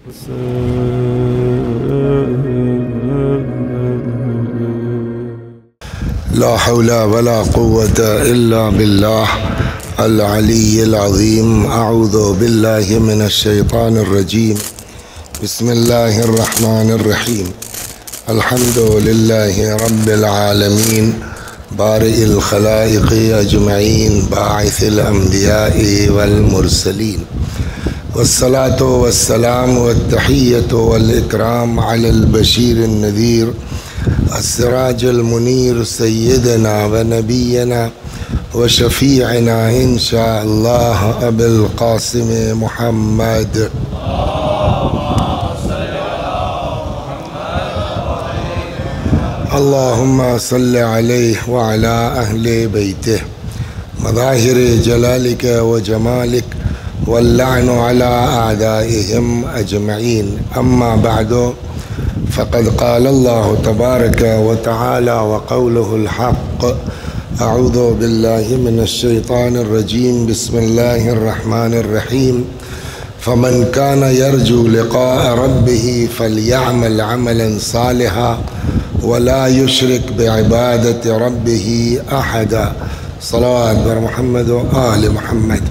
لا حول ولا قوة إلا بالله العلي العظيم. أعوذ بالله من الشيطان الرجيم. بسم الله الرحمن الرحيم. الحمد لله رب العالمين بارئ الخلائق أجمعين باعث الأنبياء والمرسلين، والصلاة والسلام والتحية والإكرام على البشير النذير السراج المنير سيدنا ونبينا وشفيعنا إن شاء الله أبي القاسم محمد. اللهم صل عليه وعلى أهل بيته مظاهر جلالك وجمالك واللعن على أعدائهم أجمعين. أما بعد، فقد قال الله تبارك وتعالى وقوله الحق: أعوذ بالله من الشيطان الرجيم. بسم الله الرحمن الرحيم. فمن كان يرجو لقاء ربه فليعمل عملا صالحا ولا يشرك بعبادة ربه أحدا. صلوات بر محمد وآل محمد.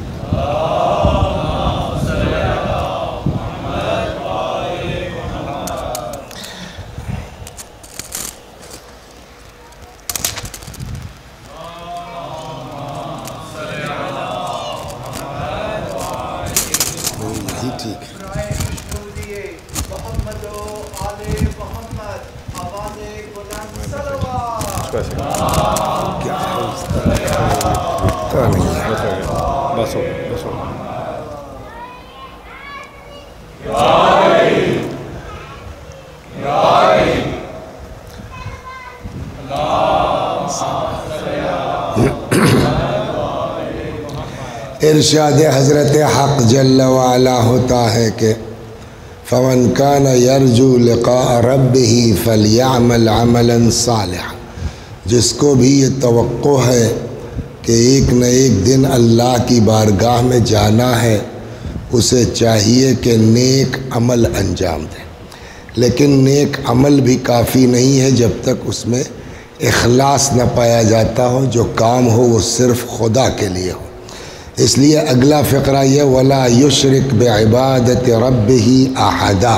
ارشاد حضرت حق جل وعلا ہوتا ہے کہ فمن کان یرجو لقاء ربہ فلیعمل عملا صالحا، جس کو بھی یہ توقع ہے کہ ایک نہ ایک دن اللہ کی بارگاہ میں جانا ہے، اسے چاہیے کہ نیک عمل انجام دے. لیکن نیک عمل بھی کافی نہیں ہے جب تک اس میں اخلاص نہ پایا جاتا ہو، جو کام ہو وہ صرف خدا کے لیے ہو. اس لیے اگلا فقرہ یہ وَلَا يُشْرِكْ بِعِبَادَةِ رَبِّهِ أَحَدًا،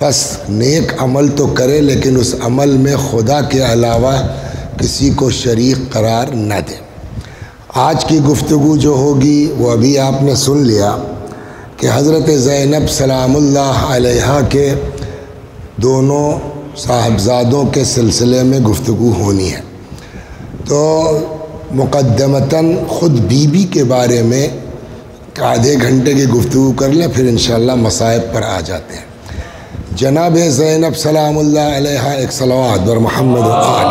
بس نیک عمل تو کرے لیکن اس عمل میں خدا کے علاوہ کسی کو شریک قرار نہ دے. آج کی گفتگو جو ہوگی وہ ابھی آپ نے سن لیا کہ حضرت زینب سلام اللہ علیہا کے دونوں صاحبزادوں کے سلسلے میں گفتگو ہونی ہے. تو مقدمتاً خود بی بی کے بارے میں آدھے گھنٹے کی گفتگو کر لیں، پھر انشاءاللہ مصائب پر آ جاتے ہیں. جناب زینب سلام اللہ علیہا ایک صلوات بر محمد و آل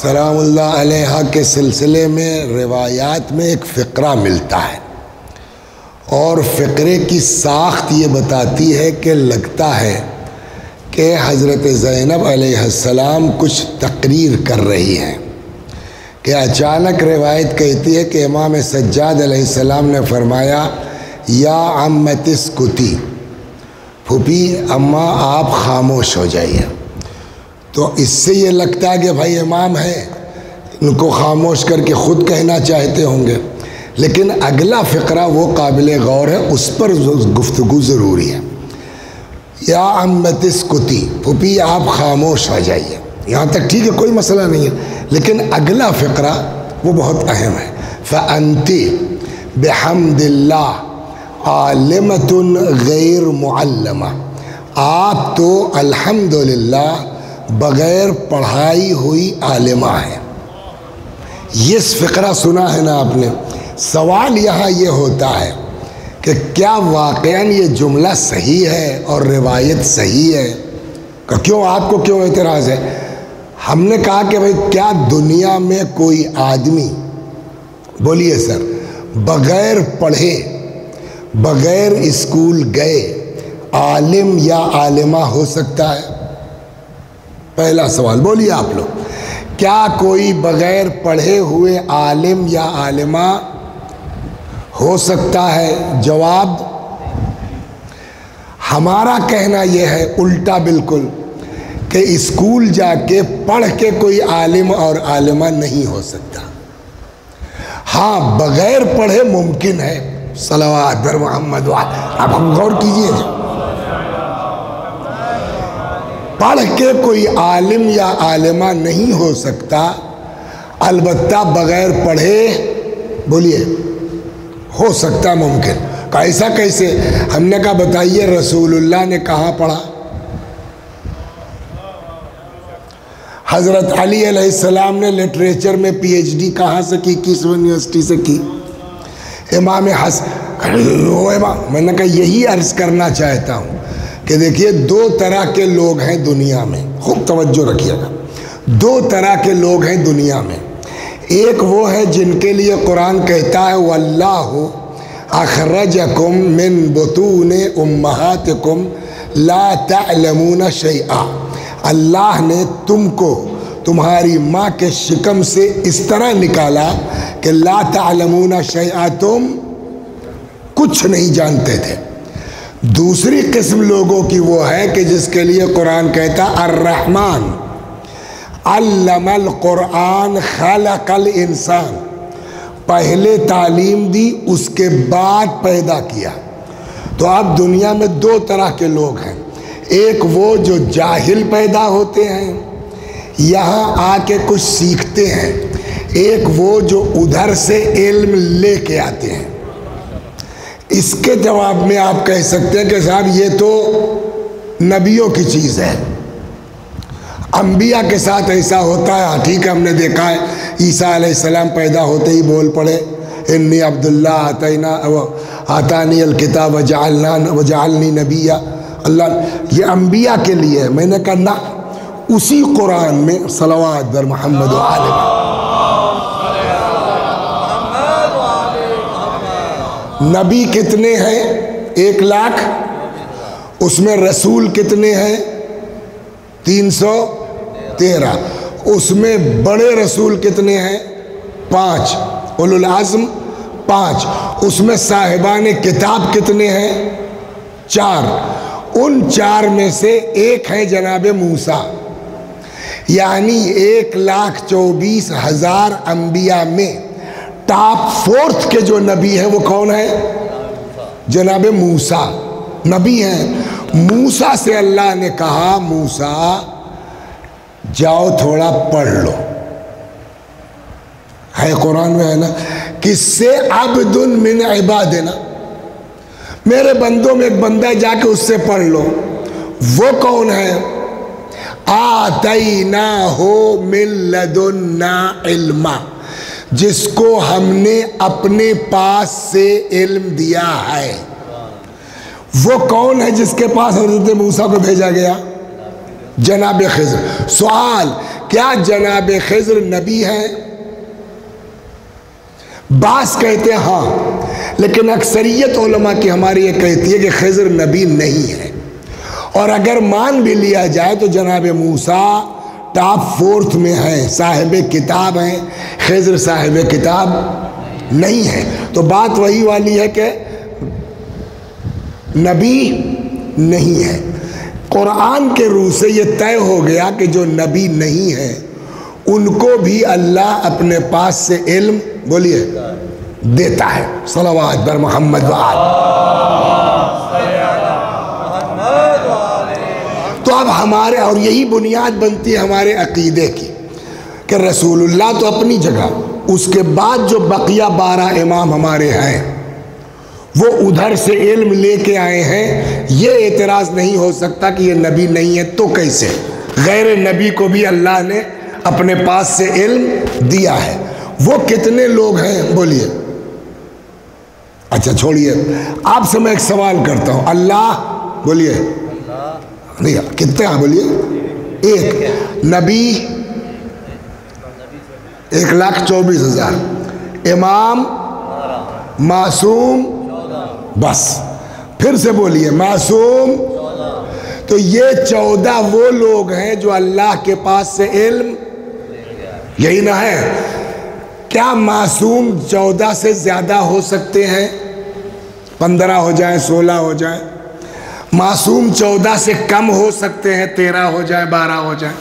سلام اللہ علیہا کے سلسلے میں روایات میں ایک فقرہ ملتا ہے، اور فقرے کی ساخت یہ بتاتی ہے کہ لگتا ہے کہ حضرت زینب علیہ السلام کچھ تقریر کر رہی ہیں کہ اچانک روایت کہتی ہے کہ امام سجاد علیہ السلام نے فرمایا یا عمت اسکتی، پھوپھی اماں آپ خاموش ہو جائیے. تو اس سے یہ لگتا ہے کہ بھائی امام ہے، ان کو خاموش کر کے خود کہنا چاہتے ہوں گے. لیکن اگلا فقرہ وہ قابل غور ہے، اس پر گفتگو ضروری ہے. یا عمت اسکتی، پھوپھی آپ خاموش ہو جائیے. یہاں تک ٹھیک ہے، کوئی مسئلہ نہیں ہے، لیکن اگلا فقرہ وہ بہت اہم ہے. فَأَنْتِ بِحَمْدِ اللَّهِ عَالِمَةٌ غیر معلمہ، آپ تو الحمدللہ بغیر پڑھائی ہوئی عالمہ ہیں. یہ فقرہ سنا ہے نا آپ نے. سوال یہاں یہ ہوتا ہے کہ کیا واقعاً یہ جملہ صحیح ہے اور روایت صحیح ہے؟ کیوں آپ کو کیوں اعتراض ہے؟ ہم نے کہا کہ بھئی کیا دنیا میں کوئی آدمی، بولیے سر، بغیر پڑھے، بغیر اسکول گئے عالم یا عالمہ ہو سکتا ہے؟ پہلا سوال بولیے آپ لوگ، کیا کوئی بغیر پڑھے ہوئے عالم یا عالمہ ہو سکتا ہے؟ جواب، ہمارا کہنا یہ ہے الٹا بالکل، کہ اسکول جا کے پڑھ کے کوئی عالم اور عالمہ نہیں ہو سکتا۔ ہاں بغیر پڑھے ممکن ہے۔ صلوات بر محمد آپ غور کیجئے، پڑھ کے کوئی عالم یا عالمہ نہیں ہو سکتا، البتہ بغیر پڑھے بولیے ہو سکتا ممکن۔ ایسا کیسے؟ ہم نے کہا بتائیے رسول اللہ نے کہاں پڑھا؟ حضرت علی علیہ السلام نے لٹریچر میں پی ایچ ڈی کہاں سے کی؟ کس یونیورسٹی سے کی؟ امام حسن، میں نے کہا یہی عرض کرنا چاہتا ہوں کہ دیکھیے دو طرح کے لوگ ہیں دنیا میں، خوب توجہ رکھیے گا، دو طرح کے لوگ ہیں دنیا میں۔ ایک وہ ہے جن کے لیے قرآن کہتا ہے وَاللَّهُ اخرجکم من بطون امہاتکم لا تعلمون شیئا، اللہ نے تم کو تمہاری ماں کے شکم سے اس طرح نکالا کہ لا تعلمون شیئا، تم کچھ نہیں جانتے تھے۔ دوسری قسم لوگوں کی وہ ہے کہ جس کے لیے قرآن کہتا الرحمن علم القرآن خلق الانسان، پہلے تعلیم دی اس کے بعد پیدا کیا۔ تو اب دنیا میں دو طرح کے لوگ ہیں، ایک وہ جو جاہل پیدا ہوتے ہیں یہاں آ کے کچھ سیکھتے ہیں، ایک وہ جو ادھر سے علم لے کے آتے ہیں۔ اس کے جواب میں آپ کہہ سکتے ہیں کہ صاحب یہ تو نبیوں کی چیز ہے، انبیاء کے ساتھ ایسا ہوتا ہے۔ ٹھیک ہے، ہم نے دیکھا ہے عیسیٰ علیہ السلام پیدا ہوتے ہی بول پڑے انی عبداللہ آتانی الکتاب وجعلنی نبیا، اللہ یہ انبیاء کے لیے ہے۔ میں نے کہا نہ، اسی قرآن میں صلوات بر محمد و آل نبی کتنے ہیں؟ 1,00,000، اس میں رسول کتنے ہیں؟ 313۔ اس میں بڑے رسول کتنے ہیں؟ 5، اولو العزم 5۔ اس میں صاحبان کتاب کتنے ہیں؟ 4۔ ان 4 میں سے ایک ہے جناب موسیٰ، یعنی 1,24,000 انبیاء میں ٹاپ 4 کے جو نبی ہیں وہ کون ہے؟ جناب موسیٰ نبی ہیں۔ موسیٰ سے اللہ نے کہا موسیٰ جاؤ تھوڑا پڑھ لو، ہے قرآن میں ہے نا، کس سے؟ عبد من عبادنا، میرے بندوں میں ایک بندہ ہے، جا کے اس سے پڑھ لو۔ وہ کون ہے؟ آتیناہ من لدنا علما، جس کو ہم نے اپنے پاس سے علم دیا ہے۔ وہ کون ہے جس کے پاس حضرت موسیٰ کو بھیجا گیا؟ جناب خضر۔ سوال، کیا جناب خضر نبی ہیں؟ بعض کہتے ہیں ہاں، لیکن اکثریت علماء کی ہماری یہ کہتی ہے کہ خضر نبی نہیں ہے۔ اور اگر مان بھی لیا جائے تو جناب موسیٰ ٹاپ 4 میں ہیں، صاحب کتاب ہیں، خضر صاحب کتاب نہیں ہے۔ تو بات وہی والی ہے کہ نبی نہیں ہے۔ قرآن کے روح سے یہ طے ہو گیا کہ جو نبی نہیں ہے ان کو بھی اللہ اپنے پاس سے علم بولیے دیتا ہے۔ صلوات بر محمد و آل۔ تو اب ہمارے، اور یہی بنیاد بنتی ہے ہمارے عقیدے کی، کہ رسول اللہ تو اپنی جگہ، اس کے بعد جو بقیہ 12 امام ہمارے ہیں وہ ادھر سے علم لے کے آئے ہیں۔ یہ اعتراض نہیں ہو سکتا کہ یہ نبی نہیں ہے، تو کیسے؟ غیر نبی کو بھی اللہ نے اپنے پاس سے علم دیا ہے۔ وہ کتنے لوگ ہیں بولیے؟ اچھا چھوڑیے، آپ سے میں ایک سوال کرتا ہوں، اللہ بولیے نہیں کتنے ہیں بولیے؟ ایک نبی 1,24,000، امام معصوم بس، پھر سے بولیے معصوم۔ تو یہ 14 وہ لوگ ہیں جو اللہ کے پاس سے علم، یہی نہ ہے؟ کیا معصوم 14 سے زیادہ ہو سکتے ہیں؟ 15 ہو جائیں، 16 ہو جائیں؟ معصوم 14 سے کم ہو سکتے ہیں، 13 ہو جائیں، 12 ہو جائیں؟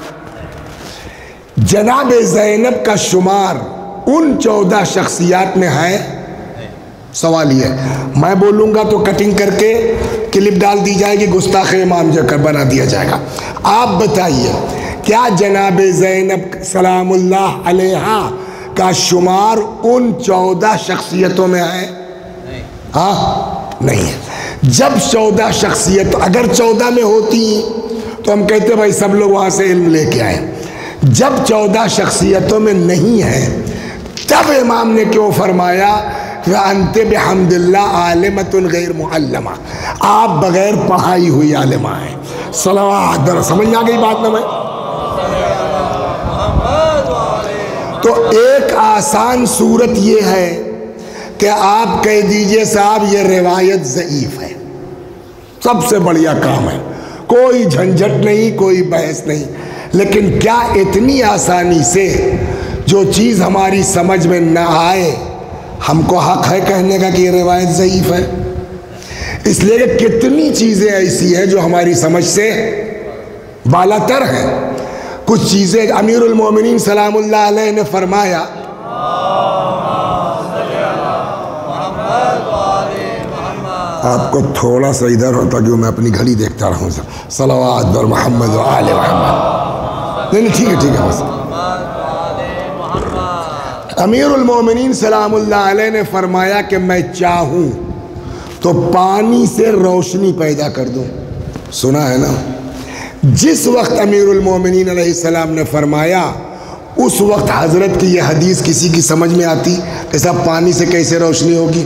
جناب زینب کا شمار ان 14 شخصیات میں ہے؟ سوال یہ ہے، میں بولوں گا تو کٹنگ کر کے کلپ ڈال دی جائے گی، گستاخ امام جو کر بنا دیا جائے گا۔ آپ بتائیے کیا جناب زینب سلام اللہ علیہا کا شمار ان 14 شخصیتوں میں ہے؟ ہاں نہیں ہے۔ جب 14 شخصیت اگر 14 میں ہوتی تو ہم کہتے بھائی سب لوگ وہاں سے علم لے کے آئے۔ جب 14 شخصیتوں میں نہیں ہے تب امام نے کیوں فرمایا وَأَنْتِ بِحَمْدِ اللَّهِ عَالِمَةٌ غَيْرُ مُعَلَّمَةٌ، آپ بغیر پڑھائی ہوئی عالمہ ہیں۔ صلوات در سمجھ آ گئی بات نہ میں؟ تو ایک آسان صورت یہ ہے کہ آپ کہہ دیجئے صاحب یہ روایت ضعیف ہے، سب سے بڑھیا کام ہے، کوئی جھنجھٹ نہیں، کوئی بحث نہیں۔ لیکن کیا اتنی آسانی سے جو چیز ہماری سمجھ میں نہ آئے ہم کو حق ہے کہنے کا کہ یہ روایت ضعیف ہے؟ اس لیے کہ کتنی چیزیں ایسی ہیں جو ہماری سمجھ سے بالا تر ہیں۔ کچھ چیزیں امیر المومنین سلام اللہ علیہ نے فرمایا، آپ کو تھوڑا سا ادھر ہوتا کہ میں اپنی گھڑی دیکھتا رہوں، صلوات بر محمد و آل محمد۔ نہیں ٹھیک ہے ٹھیک ہے بس۔ امیر المومنین سلام اللہ علیہ نے فرمایا کہ میں چاہوں تو پانی سے روشنی پیدا کر دوں۔ سنا ہے نا؟ جس وقت امیر المومنین علیہ السلام نے فرمایا اس وقت حضرت کی یہ حدیث کسی کی سمجھ میں آتی کہ صاحب پانی سے کیسے روشنی ہوگی؟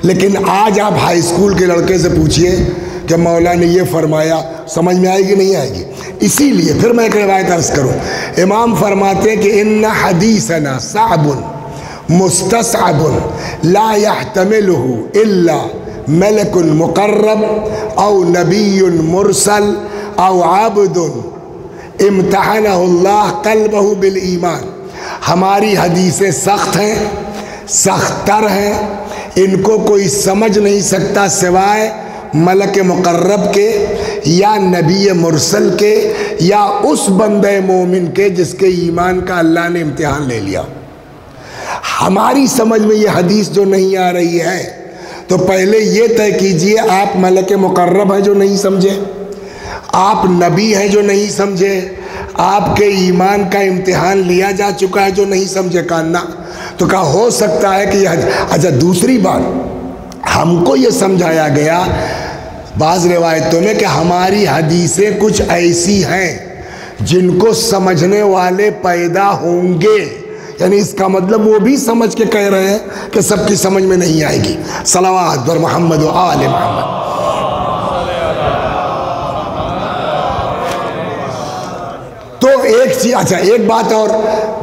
لیکن آج آپ ہائی اسکول کے لڑکے سے پوچھئے کہ مولا نے یہ فرمایا، سمجھ میں آئے گی نہیں آئے گی؟ اسی لیے پھر میں ایک روایت عرض کروں، امام فرماتے ہیں کہ ان حدیثنا صعب مستصعب لا يحتمله الا ملک مقرب او نبی مرسل او عبد امتحنہ اللہ قلبہ بالایمان۔ ہماری حدیثیں سخت ہیں، سخت تر ہیں، ان کو کوئی سمجھ نہیں سکتا سوائے ملک مقرب کے یا نبی مرسل کے یا اس بندے مومن کے جس کے ایمان کا اللہ نے امتحان لے لیا۔ ہماری سمجھ میں یہ حدیث جو نہیں آ رہی ہے تو پہلے یہ طے کیجئے آپ ملک مقرب ہیں جو نہیں سمجھے، آپ نبی ہیں جو نہیں سمجھے، آپ کے ایمان کا امتحان لیا جا چکا ہے جو نہیں سمجھے؟ کہنا تو کہا ہو سکتا ہے کہ یہ اچھا دوسری بات ہم کو یہ سمجھایا گیا بعض روایتوں میں کہ ہماری حدیثیں کچھ ایسی ہیں جن کو سمجھنے والے پیدا ہوں گے، یعنی اس کا مطلب وہ بھی سمجھ کے کہہ رہے ہیں کہ سب کی سمجھ میں نہیں آئے گی۔ صلوات بر محمد و آل محمد۔ تو ایک چیز، اچھا ایک بات اور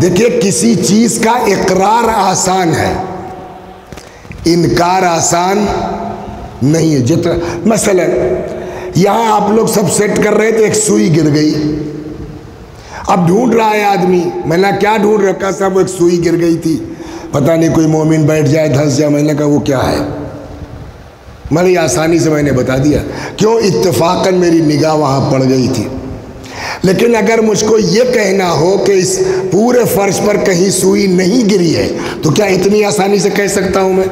دیکھیے، کسی چیز کا اقرار آسان ہے، انکار آسان نہیں ہے۔ جتنا مثلا یہاں آپ لوگ سب سیٹ کر رہے تھے، ایک سوئی گر گئی، اب ڈھونڈ رہا ہے آدمی، میں نے کیا ڈھونڈ رکھا صاحب؟ وہ ایک سوئی گر گئی تھی، پتہ نہیں کوئی مومن بیٹھ جائے دھنس جائے۔ میں نے کہا وہ کیا ہے؟ بڑی آسانی سے میں نے بتا دیا، کیوں؟ اتفاقاً میری نگاہ وہاں پڑ گئی تھی۔ لیکن اگر مجھ کو یہ کہنا ہو کہ اس پورے فرش پر کہیں سوئی نہیں گری ہے تو کیا اتنی آسانی سے کہہ سکتا ہوں میں؟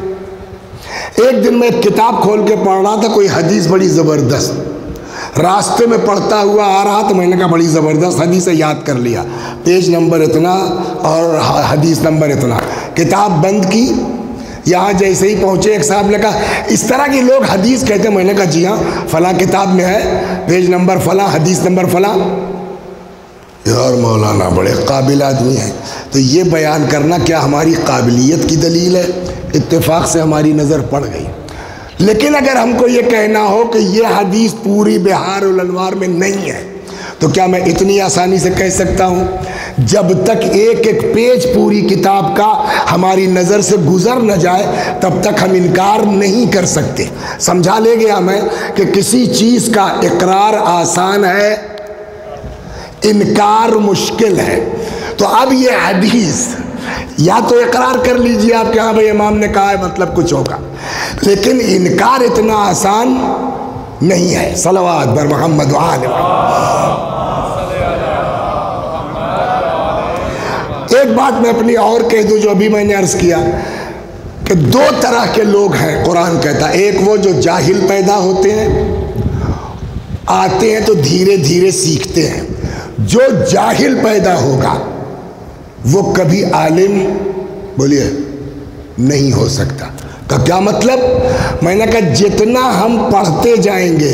ایک دن میں ایک کتاب کھول کے پڑھ رہا تھا، کوئی حدیث بڑی زبردست، راستے میں پڑھتا ہوا آ رہا تو میں نے کہا بڑی زبردست حدیث ہے، یاد کر لیا، پیج نمبر اتنا اور حدیث نمبر اتنا، کتاب بند کی۔ یہاں جیسے ہی پہنچے ایک صاحب نے کہا اس طرح کے لوگ حدیث کہتے ہیں؟ میں نے کہا جی ہاں، فلاں کتاب میں ہے، پیج نمبر فلاں، حدیث نمبر فلاں۔ یار مولانا بڑے قابل آدمی ہیں، تو یہ بیان کرنا کیا ہماری قابلیت کی دلیل ہے؟ اتفاق سے ہماری نظر پڑ گئی۔ لیکن اگر ہم کو یہ کہنا ہو کہ یہ حدیث پوری بہار الانوار میں نہیں ہے تو کیا میں اتنی آسانی سے کہہ سکتا ہوں؟ جب تک ایک ایک پیج پوری کتاب کا ہماری نظر سے گزر نہ جائے تب تک ہم انکار نہیں کر سکتے۔ سمجھا لے گیا میں کہ کسی چیز کا اقرار آسان ہے، انکار مشکل ہے۔ تو اب یہ حدیث یا تو اقرار کر لیجئے آپ کہ ہاں بھائی امام نے کہا ہے مطلب کچھ ہوگا، لیکن انکار اتنا آسان نہیں ہے۔ صلوات بر محمد وآل محمد۔ ایک بات میں اپنی اور کہہ دوں جو ابھی میں نے عرض کیا کہ دو طرح کے لوگ ہیں قرآن کہتا ہے، ایک وہ جو جاہل پیدا ہوتے ہیں، آتے ہیں تو دھیرے دھیرے سیکھتے ہیں۔ جو جاہل پیدا ہوگا وہ کبھی عالم بولیے نہیں ہو سکتا۔ کا کیا مطلب؟ میں نے کہا جتنا ہم پڑھتے جائیں گے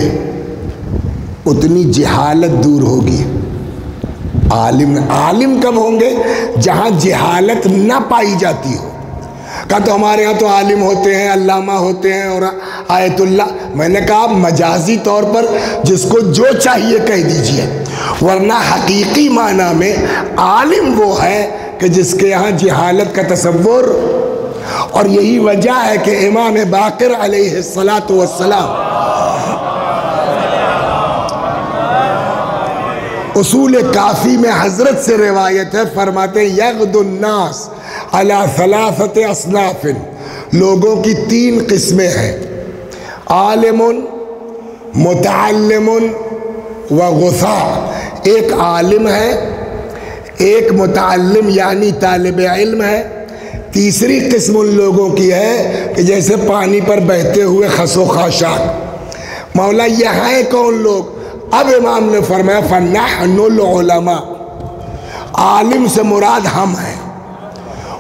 اتنی جہالت دور ہوگی۔ عالم کب ہوں گے؟ جہاں جہالت نہ پائی جاتی ہو۔ کہا تو ہمارے ہاں تو عالم ہوتے ہیں، علامہ ہوتے ہیں اور آیت اللہ۔ میں نے کہا مجازی طور پر جس کو جو چاہیے کہہ دیجئے، ورنہ حقیقی معنی میں عالم وہ ہے کہ جس کے یہاں جہالت کا تصور۔ اور یہی وجہ ہے کہ امام باقر علیہ السلام اصول کافی میں حضرت سے روایت ہے، فرماتے ہیں یغد الناس علی ثلاثت اصناف، لوگوں کی تین قسمیں ہیں، عالم، متعلم وغثاء۔ ایک عالم ہے، ایک متعلم یعنی طالب علم ہے، تیسری قسم ان لوگوں کی ہے کہ جیسے پانی پر بہتے ہوئے خس و خاشاک۔ مولا یہ ہیں کون لوگ؟ اب امام نے فرمایا فَنَحْنُ الْعُلَمَاء، عالم سے مراد ہم ہیں،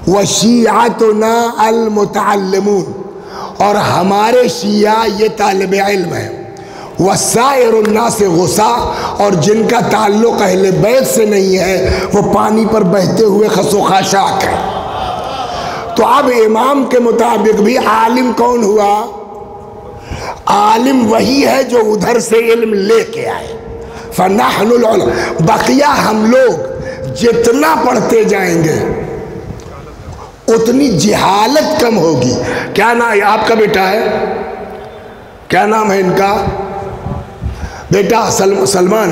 وَشِيعَتُنَا الْمُتَعَلِّمُونَ، اور ہمارے شیعہ یہ طالب علم ہیں، وَسَائِرُ النَّاسِ غُثَاء، اور جن کا تعلق اہل بیت سے نہیں ہے وہ پانی پر بہتے ہوئے خس و خاشاک ہے۔ تو اب امام کے مطابق بھی عالم کون ہوا؟ عالم وہی ہے جو ادھر سے علم لے کے آئے۔ فَنَحْنُ الْعُلَمَاء، بقیہ ہم لوگ جتنا پڑھتے جائیں گے اتنی جہالت کم ہوگی۔ کیا نام ہے آپ کا بیٹا ہے؟ کیا نام ہے ان کا بیٹا؟ سلمان،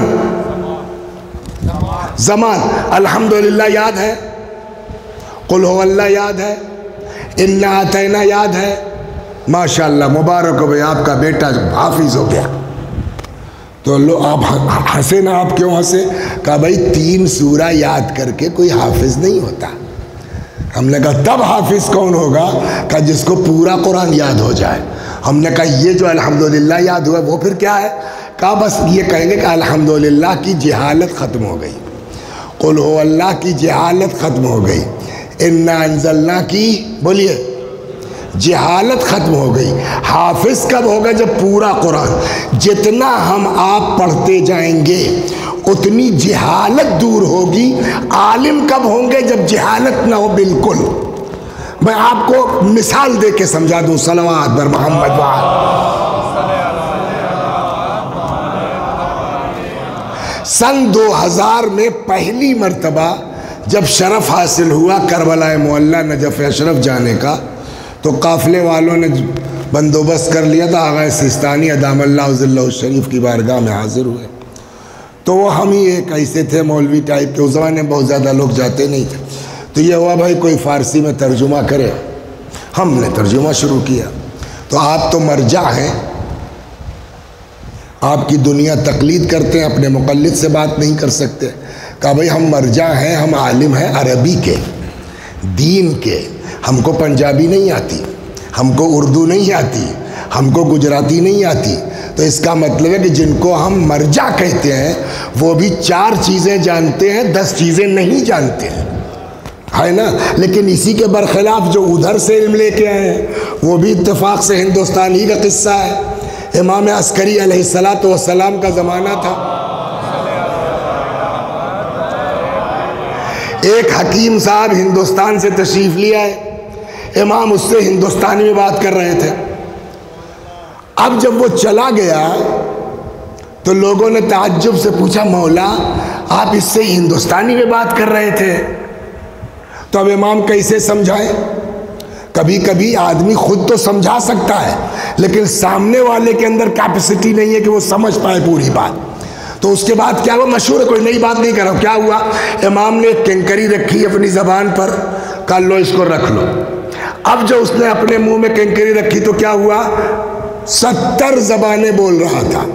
زمان، الحمدللہ یاد ہے، قل هو اللہ یاد ہے، انا اعطینا یاد ہے، ماشاءاللہ مبارک ہو بھائی آپ کا بیٹا حافظ ہو گیا۔ تو لو آپ ہنسے نا، آپ کیوں ہنسے؟ کہا بھائی 3 سورہ یاد کر کے کوئی حافظ نہیں ہوتا۔ ہم نے کہا تب حافظ کون ہوگا؟ کہا جس کو پورا قرآن یاد ہو جائے۔ ہم نے کہا یہ جو الحمدللہ یاد ہوا وہ پھر کیا ہے؟ کہا بس یہ کہیں گے کہ الحمدللہ کی جہالت ختم ہو گئی، قل ہو اللہ کی جہالت ختم ہو گئی، انا انزلنا کی بولیے جہالت ختم ہو گئی۔ حافظ کب ہوگا؟ جب پورا قرآن، جتنا ہم آپ پڑھتے جائیں گے اتنی جہالت دور ہوگی۔ عالم کب ہوں گے؟ جب جہالت نہ ہو بالکل۔ میں آپ کو مثال دے کے سمجھا دوں، صلوات بر محمد وآل۔ سن 2000 میں پہلی مرتبہ جب شرف حاصل ہوا کربلا معلیٰ نجف اشرف جانے کا، تو قافلے والوں نے بندوبست کر لیا تھا، آغا سیستانی ادام اللہ ذلہ الشریف کی بارگاہ میں حاضر ہوئے۔ تو وہ ہم ہی ایک ایسے تھے مولوی ٹائپ کے، اس زمانے میں بہت زیادہ لوگ جاتے نہیں تھے۔ تو یہ ہوا بھائی کوئی فارسی میں ترجمہ کرے، ہم نے ترجمہ شروع کیا۔ تو آپ تو مرجع ہیں، آپ کی دنیا تقلید کرتے ہیں، اپنے مقلد سے بات نہیں کر سکتے۔ کہا بھائی ہم مرجع ہیں، ہم عالم ہیں عربی کے، دین کے، ہم کو پنجابی نہیں آتی، ہم کو اردو نہیں آتی، ہم کو گجراتی نہیں آتی۔ تو اس کا مطلب ہے کہ جن کو ہم مرجع کہتے ہیں وہ بھی 4 چیزیں جانتے ہیں، 10 چیزیں نہیں جانتے ہیں، ہے نا؟ لیکن اسی کے برخلاف جو ادھر سے علم لے کے آئے ہیں وہ بھی اتفاق سے ہندوستان ہی کا قصہ ہے۔ امام عسکری علیہ السلام کا زمانہ تھا، ایک حکیم صاحب ہندوستان سے تشریف لے آئے، امام اس سے ہندوستانی میں بات کر رہے تھے۔ اب جب وہ چلا گیا تو لوگوں نے تعجب سے پوچھا مولا آپ اس سے ہندوستانی میں بات کر رہے تھے؟ تو اب امام کیسے سمجھائیں؟ کبھی کبھی آدمی خود تو سمجھا سکتا ہے لیکن سامنے والے کے اندر کیپیسٹی نہیں ہے کہ وہ سمجھ پائے پوری بات۔ تو اس کے بعد کیا ہوا؟ مشہور ہے، کوئی نئی بات نہیں کر رہا ہوں، کیا ہوا؟ امام نے ایک کنکری رکھی اپنی زبان پر، کہا لو اس کو رکھ لو۔ اب جو اس نے اپنے منہ میں کنکری رکھی تو کیا ہوا؟ 70 زبانیں بول رہا تھا۔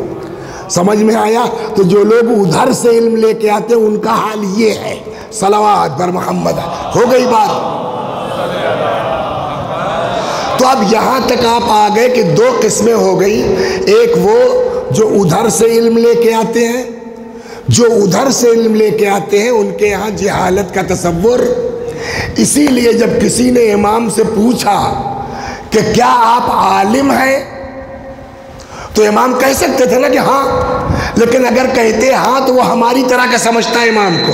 سمجھ میں آیا؟ تو جو لوگ ادھر سے علم لے کے آتے ہیں ان کا حال یہ ہے۔ صلوات بر محمد۔ ہو گئی بات؟ تو اب یہاں تک آپ آ گئے کہ 2 قسمیں ہو گئی۔ ایک وہ جو ادھر سے علم لے کے آتے ہیں، جو ادھر سے علم لے کے آتے ہیں ان کے یہاں جہالت کا تصور۔ اسی لیے جب کسی نے امام سے پوچھا کہ کیا آپ عالم ہیں، تو امام کہہ سکتے تھے نا کہ ہاں، لیکن اگر کہتے ہاں تو وہ ہماری طرح کا سمجھتا ہے امام کو،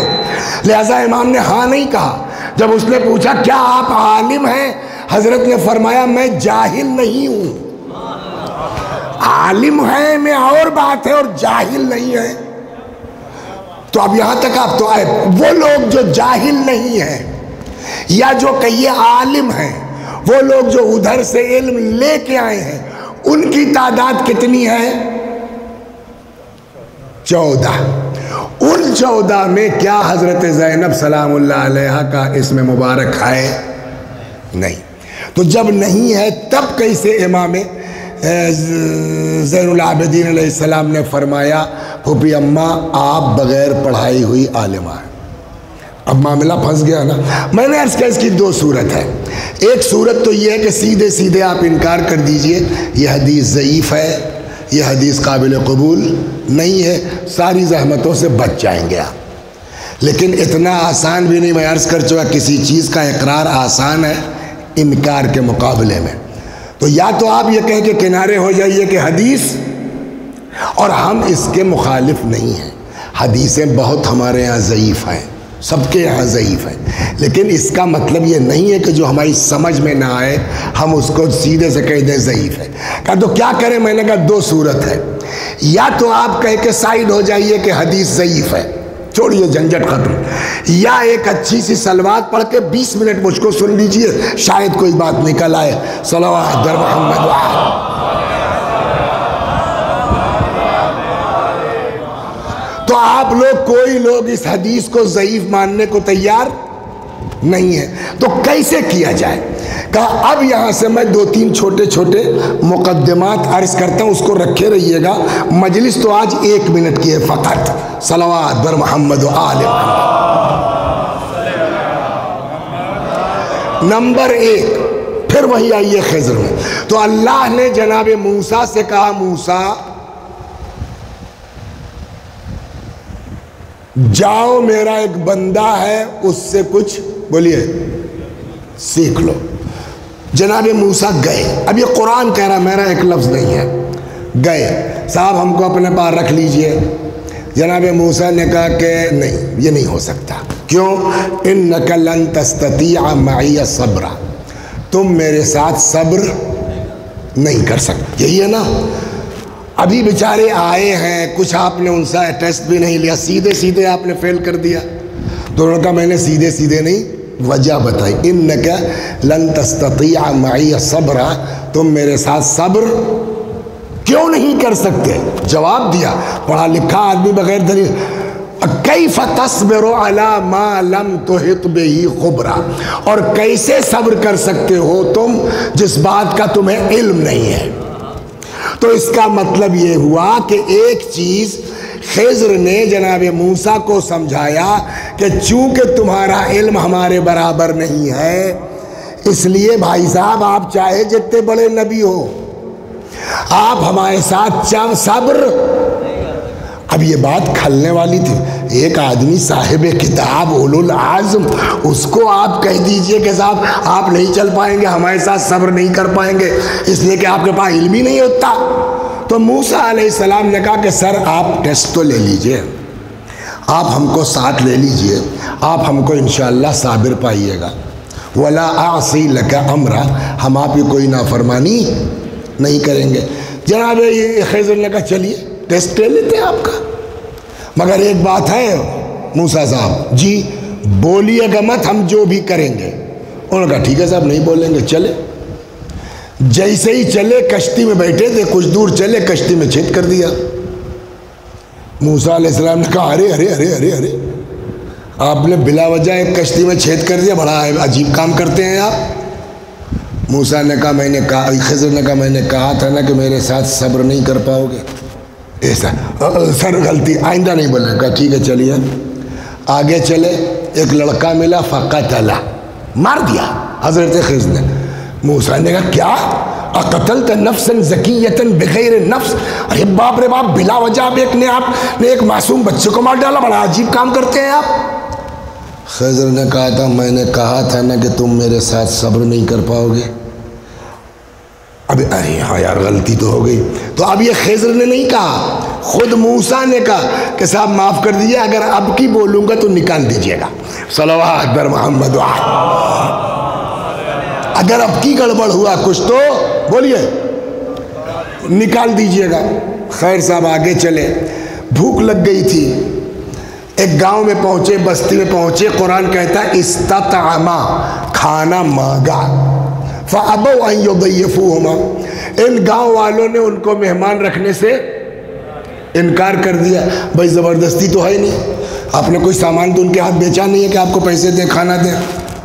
لہذا امام نے ہاں نہیں کہا۔ جب اس نے پوچھا کیا آپ عالم ہیں، حضرت نے فرمایا میں جاہل نہیں ہوں۔ عالم ہے میں اور بات ہے، اور جاہل نہیں ہے۔ تو اب یہاں تک آپ تو آئے۔ وہ لوگ جو جاہل نہیں ہیں یا جو کہیے عالم ہیں، وہ لوگ جو ادھر سے علم لے کے آئے ہیں، ان کی تعداد کتنی ہے؟ 14۔ ان 14 میں کیا حضرت زینب سلام اللہ علیہا کا اسم مبارک ہے؟ نہیں۔ تو جب نہیں ہے تب کیسے امام زین العابدین علیہ السلام نے فرمایا پھوپھی اماں آپ بغیر پڑھائی ہوئی عالمہ ہیں؟ اب معاملہ پھنس گیا نا۔ میں نے عرض کیا اس کی 2 صورت ہے۔ ایک صورت تو یہ ہے کہ سیدھے سیدھے آپ انکار کر دیجئے یہ حدیث ضعیف ہے، یہ حدیث قابل قبول نہیں ہے، ساری زحمتوں سے بچ جائیں گے آپ۔ لیکن اتنا آسان بھی نہیں، میں عرض کر چکا کسی چیز کا اقرار آسان ہے انکار کے مقابلے میں۔ تو یا تو آپ یہ کہیں کہ کنارے ہو جائیے کہ حدیث، اور ہم اس کے مخالف نہیں ہیں، حدیثیں بہت ہمارے یہاں ضعیف ہیں، سب کے یہاں ضعیف ہیں، لیکن اس کا مطلب یہ نہیں ہے کہ جو ہماری سمجھ میں نہ آئے ہم اس کو سیدھے سے کہہ دیں ضعیف ہے۔ کہا تو کیا کریں؟ میں نے کہا 2 صورت ہے۔ یا تو آپ کہہ کے سائیڈ ہو جائیے کہ حدیث ضعیف ہے، چھوڑیے جھنجھٹ ختم، یا ایک اچھی سی صلوات پڑھ کے 20 منٹ مجھ کو سن لیجئے، شاید کوئی بات نکل آئے۔ صلوات در محمد وآل۔ تو آپ لوگ کوئی لوگ اس حدیث کو ضعیف ماننے کو تیار نہیں ہے، تو کیسے کیا جائے؟ کہا اب یہاں سے میں 2-3 چھوٹے چھوٹے مقدمات عرض کرتا ہوں، اس کو رکھے رہیے گا۔ مجلس تو آج 1 منٹ کی ہے فقط۔ صلوات بر محمد و آل محمد۔ نمبر 1، پھر وہی آئیے خضر میں۔ تو اللہ نے جناب موسیٰ سے کہا موسیٰ جاؤ میرا ایک بندہ ہے اس سے کچھ بولیے سیکھ لو۔ جناب موسیٰ گئے۔ اب یہ قرآن کہہ رہا میرا ایک لفظ نہیں ہے۔ گئے، صاحب ہم کو اپنے پاس رکھ لیجئے۔ جناب موسیٰ نے کہا کہ نہیں، یہ نہیں ہو سکتا۔ کیوں؟ انک لن تستطیع معی صبرا، تم میرے ساتھ صبر نہیں کر سکتے۔ یہی ہے نا، ابھی بیچارے آئے ہیں، کچھ آپ نے ان سے ٹیسٹ بھی نہیں لیا، سیدھے سیدھے آپ نے فیل کر دیا۔ تو انہوں نے کہا میں نے سیدھے سیدھے نہیں، وجہ بتائی۔ انک لن تستطیع معی صبرا، تم میرے ساتھ صبر کیوں نہیں کر سکتے؟ جواب دیا۔ پڑھا لکھا آدمی بغیر دلیل، کیف تصبر علی ما لم تحط بہ خبرا، اور کیسے صبر کر سکتے ہو تم جس بات کا تمہیں علم نہیں ہے؟ تو اس کا مطلب یہ ہوا کہ ایک چیز خضر نے جناب موسیٰ کو سمجھایا کہ چونکہ تمہارا علم ہمارے برابر نہیں ہے، اس لیے بھائی صاحب آپ چاہے جتنے بڑے نبی ہو، آپ ہمارے ساتھ صبر۔ اب یہ بات کھلنے والی تھی۔ ایک آدمی صاحب کتاب اولو العزم، اس کو آپ کہہ دیجئے کہ صاحب آپ نہیں چل پائیں گے، ہمارے ساتھ صبر نہیں کر پائیں گے اس لیے کہ آپ کے پاس علم ہی نہیں ہوتا۔ تو موسیٰ علیہ السلام نے کہا کہ سر آپ ٹیسٹ تو لے لیجئے، آپ ہم کو ساتھ لے لیجئے، آپ ہم کو انشاءاللہ صابر پائیے گا۔ وَلَا أَعْصِي لَكَ أَمْرًا، ہم آپ کی کوئی نافرمانی نہیں کریں گے۔ جناب خضر نے کہا چلیے ٹیسٹ لے لیتے ہیں آپ کا، مگر ایک بات ہے موسیٰ صاحب جی، بولیے گا مت، ہم جو بھی کریں گے۔ انہوں نے کہا ٹھیک ہے صاحب نہیں بولیں گے، چلے۔ جیسے ہی چلے، کشتی میں بیٹھے تھے، کچھ دور چلے، کشتی میں چھید کر دیا۔ موسیٰ علیہ السلام نے کہا ارے ارے ارے ارے ارے آپ نے بلا وجہ ایک کشتی میں چھید کر دیا، بڑا عجیب کام کرتے ہیں آپ۔ موسیٰ نے کہا خضر نے کہا میں نے کہا تھا نا کہ میرے ساتھ صبر نہیں کر پاؤ گے، ایسا سر غلطی آئندہ نہیں بولنے کا، ٹھیک ہے چلیے۔ آگے چلے، ایک لڑکا ملا فقتلہ، مار دیا حضرت خضر نے۔ موسیٰ نے کہا کیا اقتلت نفسا زکیۃ بغیر نفس، ارے باپ رے باپ، بلا وجہ آپ نے ایک معصوم بچے کو مار ڈالا، بڑا عجیب کام کرتے ہیں آپ۔ خضر نے کہا تھا میں نے کہا تھا نا کہ تم میرے ساتھ صبر نہیں کر پاؤ گے۔ اب ارے ہاں یار غلطی تو ہو گئی۔ تو اب یہ خضر نے نہیں کہا، خود موسیٰ نے کہا کہ صاحب معاف کر دیجیے، اگر اب کی بولوں گا تو نکال دیجیے گا، صلوات بر محمد۔ اگر اب کی گڑبڑ ہوا کچھ تو بولیے نکال دیجیے گا۔ خیر صاحب آگے چلے، بھوک لگ گئی تھی، ایک گاؤں میں پہنچے، بستی میں پہنچے، قرآن کہتا ہے استطعما، کھانا مانگا، فَأَبَوْا أَن يُضَيِّفُوهُمَا، ان گاؤں والوں نے ان کو مہمان رکھنے سے انکار کر دیا۔ بھائی زبردستی تو ہے نہیں، آپ نے کوئی سامان تو ان کے ہاتھ بیچا نہیں ہے کہ آپ کو پیسے دیں کھانا دیں۔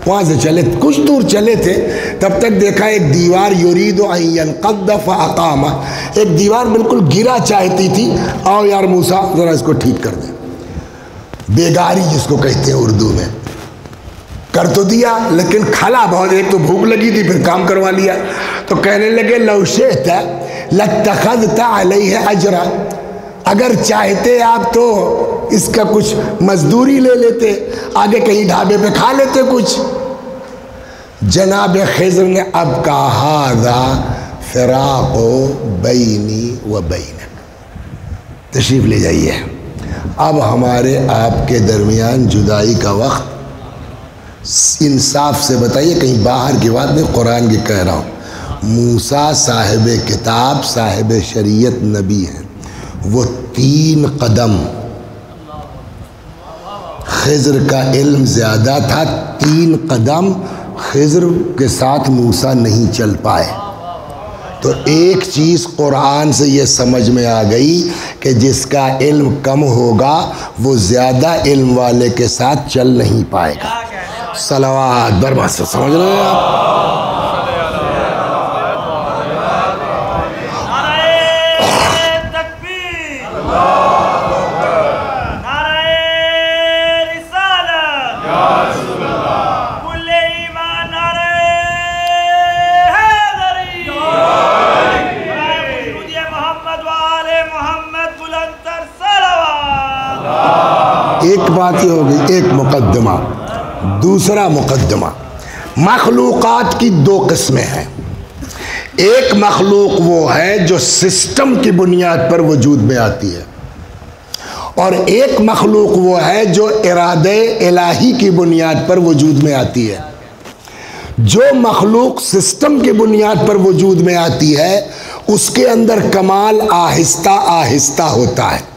وہاں سے چلے، کچھ دور چلے تھے، تب تک دیکھا ایک دیوار یرید ان ینقض فاقام، ایک دیوار بالکل گرا چاہتی تھی، آؤ یار موسیٰ ذرا اس کو ٹھیک کر دیں، بیگاری جس کو کہتے ہیں اردو میں۔ کر تو دیا لیکن کھلا بہت، ایک تو بھوک لگی تھی پھر کام کروا لیا۔ تو کہنے لگے لو شئت لاتخذت علیہ اجرا، اگر چاہتے آپ تو اس کا کچھ مزدوری لے لیتے، آگے کہیں ڈھابے پہ کھا لیتے کچھ۔ جناب خضر نے اب کہا ھذا فراق بینی و بینک، تشریف لے جائیے، اب ہمارے آپ کے درمیان جدائی کا وقت، انصاف سے بتائیے، کہیں باہر کی بات نہیں، قرآن کی کہہ رہا ہوں۔ موسیٰ صاحب کتاب صاحب شریعت نبی ہیں، وہ 3 قدم، خضر کا علم زیادہ تھا، 3 قدم خضر کے ساتھ موسیٰ نہیں چل پائے۔ تو ایک چیز قرآن سے یہ سمجھ میں آ گئی کہ جس کا علم کم ہوگا وہ زیادہ علم والے کے ساتھ چل نہیں پائے گا۔ صلوات برما سے سمجھ رہے ہیں آپ؟ ایک بات یہ ہو گئی، ایک مقدمہ۔ دوسرا مقدمہ، مخلوقات کی 2 قسمیں ہیں، ایک مخلوق وہ ہے جو سسٹم کی بنیاد پر وجود میں آتی ہے، اور ایک مخلوق وہ ہے جو ارادے الہی کی بنیاد پر وجود میں آتی ہے۔ جو مخلوق سسٹم کی بنیاد پر وجود میں آتی ہے اس کے اندر کمال آہستہ آہستہ ہوتا ہے،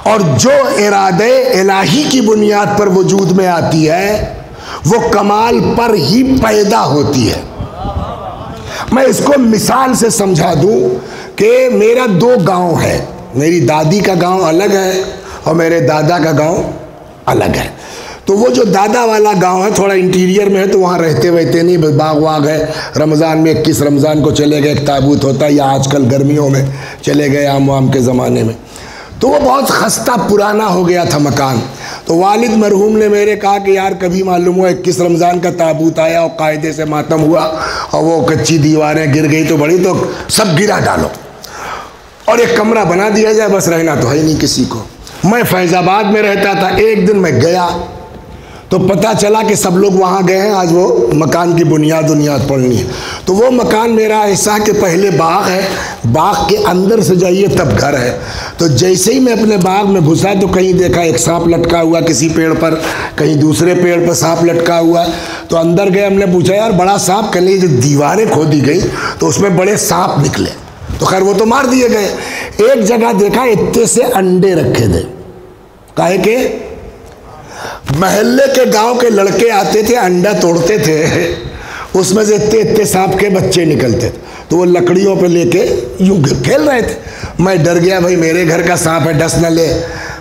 اور جو ارادے الہی کی بنیاد پر وجود میں آتی ہے وہ کمال پر ہی پیدا ہوتی ہے۔ میں اس کو مثال سے سمجھا دوں کہ میرا 2 گاؤں ہے، میری دادی کا گاؤں الگ ہے اور میرے دادا کا گاؤں الگ ہے۔ تو وہ جو دادا والا گاؤں ہے تھوڑا انٹیریئر میں ہے، تو وہاں رہتے نہیں، باغ واغ ہے، رمضان میں 21 رمضان کو چلے گئے، ایک تابوت ہوتا ہے، یا آج کل گرمیوں میں چلے گئے عام وام کے زمانے میں۔ تو وہ بہت خستہ پرانا ہو گیا تھا مکان۔ تو والد مرحوم نے میرے کہا کہ یار کبھی معلوم ہوا 21 رمضان کا تابوت آیا اور قاعدے سے ماتم ہوا اور وہ کچی دیواریں گر گئی تو بڑی، تو سب گرا ڈالو اور ایک کمرہ بنا دیا جائے، بس رہنا تو ہے نہیں کسی کو۔ میں فیض آباد میں رہتا تھا، ایک دن میں گیا تو پتہ چلا کہ سب لوگ وہاں گئے ہیں، آج وہ مکان کی بنیاد پڑھنی ہے۔ تو وہ مکان میرا ایسا کہ پہلے باغ ہے، باغ کے اندر سے جائیے تب گھر ہے۔ تو جیسے ہی میں اپنے باغ میں گھسا تو کہیں دیکھا ایک سانپ لٹکا ہوا کسی پیڑ پر، کہیں دوسرے پیڑ پر سانپ لٹکا ہوا۔ تو اندر گئے، ہم نے پوچھا یار بڑا سانپ، کہنے جو دیواریں کھودی گئی تو اس میں بڑے سانپ نکلے، تو خیر وہ تو مار دیے گئے۔ ایک جگہ دیکھا اتنے سے انڈے رکھے تھے، کہے کہ محلے کے گاؤں کے لڑکے آتے تھے، انڈا توڑتے تھے، اس میں سے اتنے سانپ کے بچے نکلتے تھے، تو وہ لکڑیوں پہ لے کے یوں کھیل رہے تھے۔ میں ڈر گیا، بھائی میرے گھر کا سانپ ہے، ڈس نہ لے۔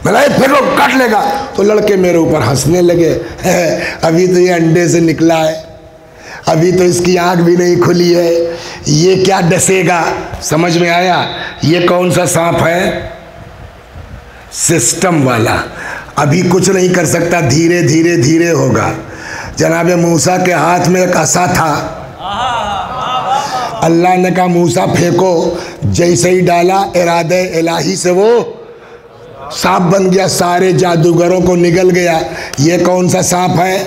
میں پھر لوگ کاٹ لے گا. تو لڑکے میرے اوپر ہنسنے لگے. ابھی تو یہ انڈے سے نکلا ہے, ابھی تو اس کی آنکھ بھی نہیں کھلی ہے, یہ کیا ڈسے گا. سمجھ میں آیا یہ کون سا سانپ ہے؟ سسٹم والا. ابھی کچھ نہیں کر سکتا, دھیرے دھیرے دھیرے ہوگا. جناب موسیٰ کے ہاتھ میں ایک عصا تھا. اللہ نے کہا موسیٰ پھینکو, جیسے ہی ڈالا ارادہ الہی سے وہ سانپ بن گیا, سارے جادوگروں کو نگل گیا. یہ کون سا سانپ ہے؟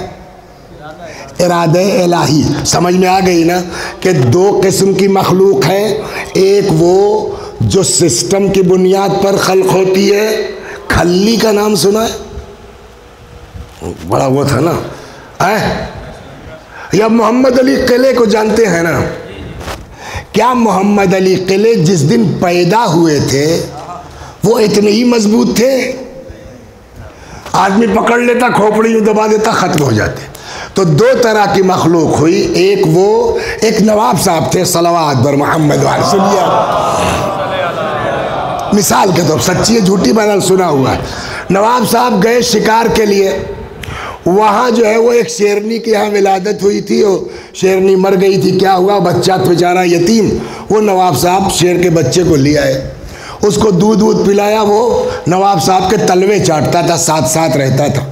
ارادہ الہی. سمجھ میں آ گئی نا کہ دو قسم کی مخلوق ہے. ایک وہ جو سسٹم کی بنیاد پر خلق ہوتی ہے. کھلی کا نام سنا ہے؟ بڑا وہ تھا نا. یا محمد علی قلعے کو جانتے ہیں نا؟ کیا محمد علی قلعے جس دن پیدا ہوئے تھے وہ اتنے ہی مضبوط تھے؟ آدمی پکڑ لیتا, کھوپڑی یوں دبا دیتا, ختم ہو جاتے. تو دو طرح کی مخلوق ہوئی. ایک نواب صاحب تھے, صلوات بر محمد وعلی. سنیے مثال کے طور, سچی ہے جھوٹی بہرحال سنا ہوا ہے. نواب صاحب گئے شکار کے لیے. وہاں جو ہے وہ ایک شیرنی کی یہاں ولادت ہوئی تھی, وہ شیرنی مر گئی تھی. کیا ہوا, بچہ بیچارہ یتیم. وہ نواب صاحب شیر کے بچے کو لے آئے, اس کو دودھ پلایا. وہ نواب صاحب کے تلوے چاٹتا تھا, ساتھ ساتھ رہتا تھا.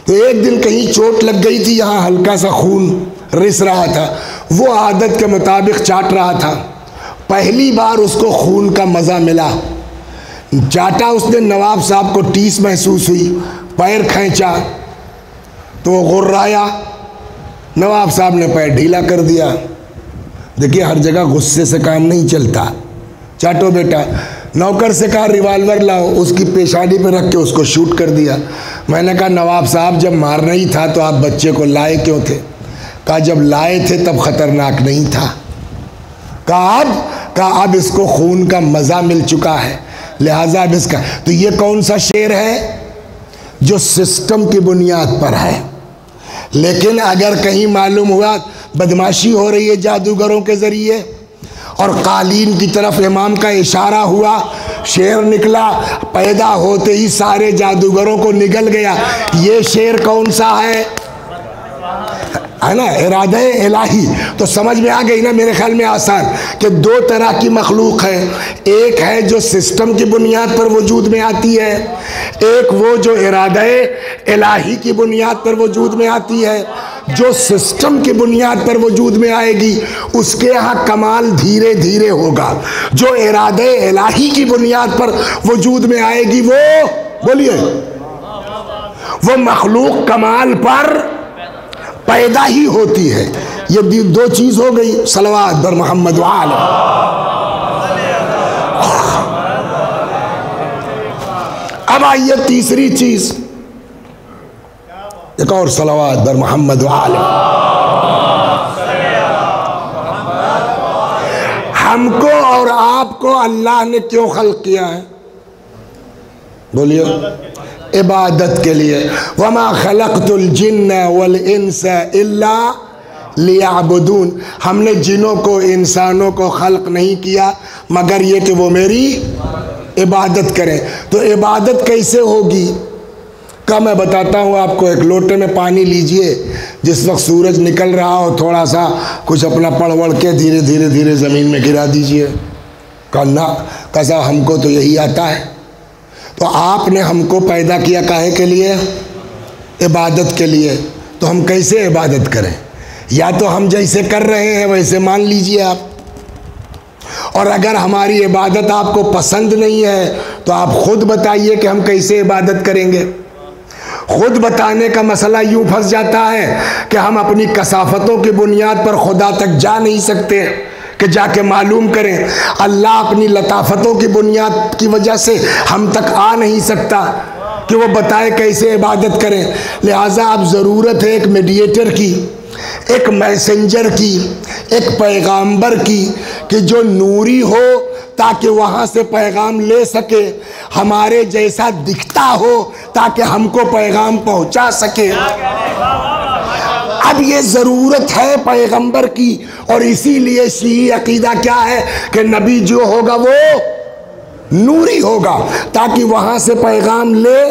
تو ایک دن کہیں چوٹ لگ گئی تھی, یہاں ہلکا سا خون رس رہا تھا. وہ عادت کے مطابق چاٹ رہا تھا. پہلی بار اس کو خون کا مزہ ملا. چاٹا اس نے, نواب صاحب کو ٹیس محسوس ہوئی, پیر کھینچا تو وہ غرایا. نواب صاحب نے پیر ڈھیلا کر دیا. دیکھیے ہر جگہ غصے سے کام نہیں چلتا. چاٹو بیٹا. نوکر سے کہا ریوالور لاؤ, اس کی پیشانی پہ رکھ کے اس کو شوٹ کر دیا. میں نے کہا نواب صاحب جب مارنا ہی تھا تو آپ بچے کو لائے کیوں تھے؟ کہا جب لائے تھے تب خطرناک نہیں تھا. کہا اب اس کو خون کا مزہ مل چکا ہے, لہٰذا اب اس کا. تو یہ کون سا شیر ہے؟ جو سسٹم کی بنیاد پر ہے. لیکن اگر کہیں معلوم ہوا بدماشی ہو رہی ہے جادوگروں کے ذریعے اور قالین کی طرف امام کا اشارہ ہوا, شیر نکلا, پیدا ہوتے ہی سارے جادوگروں کو نگل گیا, یہ شیر کون سا ہے نا؟ ارادہ الہی. تو سمجھ میں آ گئی نا میرے خیال میں آسان کہ دو طرح کی مخلوق ہے. ایک ہے جو سسٹم کی بنیاد پر وجود میں آتی ہے, ایک وہ جو ارادہ الہی کی بنیاد پر وجود میں آتی ہے. جو سسٹم کی بنیاد پر وجود میں آئے گی اس کے ہاں کمال دھیرے دھیرے ہوگا. جو ارادہ الہی کی بنیاد پر وجود میں آئے گی وہ بولیے وہ مخلوق کمال پر پیدا ہی ہوتی ہے. یہ دو چیز ہو گئی. صلوات بر محمد وعلی. اب آئیے تیسری چیز, ایک اور صلوات بر محمد وعلی. ہم کو اور آپ کو اللہ نے کیوں خلق کیا ہے؟ بولیے عبادت کے لیے. وما خلقت الجن والانس الا لیعبدون. ہم نے جنوں کو انسانوں کو خلق نہیں کیا مگر یہ کہ وہ میری عبادت کریں. تو عبادت کیسے ہوگی؟ کا میں بتاتا ہوں آپ کو. ایک لوٹے میں پانی لیجئے, جس وقت سورج نکل رہا ہو تھوڑا سا کچھ اپنا پڑوڑ کے دھیرے دھیرے دھیرے زمین میں گرا دیجئے. کہنا کہا ہم کو تو یہی آتا ہے. تو آپ نے ہم کو پیدا کیا کاہے کے لیے؟ عبادت کے لیے. تو ہم کیسے عبادت کریں؟ یا تو ہم جیسے کر رہے ہیں ویسے مان لیجئے آپ, اور اگر ہماری عبادت آپ کو پسند نہیں ہے تو آپ خود بتائیے کہ ہم کیسے عبادت کریں گے. خود بتانے کا مسئلہ یوں پھنس جاتا ہے کہ ہم اپنی کثافتوں کی بنیاد پر خدا تک جا نہیں سکتے کہ جا کے معلوم کریں. اللہ اپنی لطافتوں کی بنیاد کی وجہ سے ہم تک آ نہیں سکتا کہ وہ بتائے کیسے عبادت کریں. لہٰذا اب ضرورت ہے ایک میڈیٹر کی, ایک میسنجر کی, ایک پیغامبر کی کہ جو نوری ہو تاکہ وہاں سے پیغام لے سکے, ہمارے جیسا دکھتا ہو تاکہ ہم کو پیغام پہنچا سکے. اب یہ ضرورت ہے پیغمبر کی, اور اسی لیے شیعی عقیدہ کیا ہے کہ نبی جو ہوگا وہ نوری ہوگا تاکہ وہاں سے پیغام لے،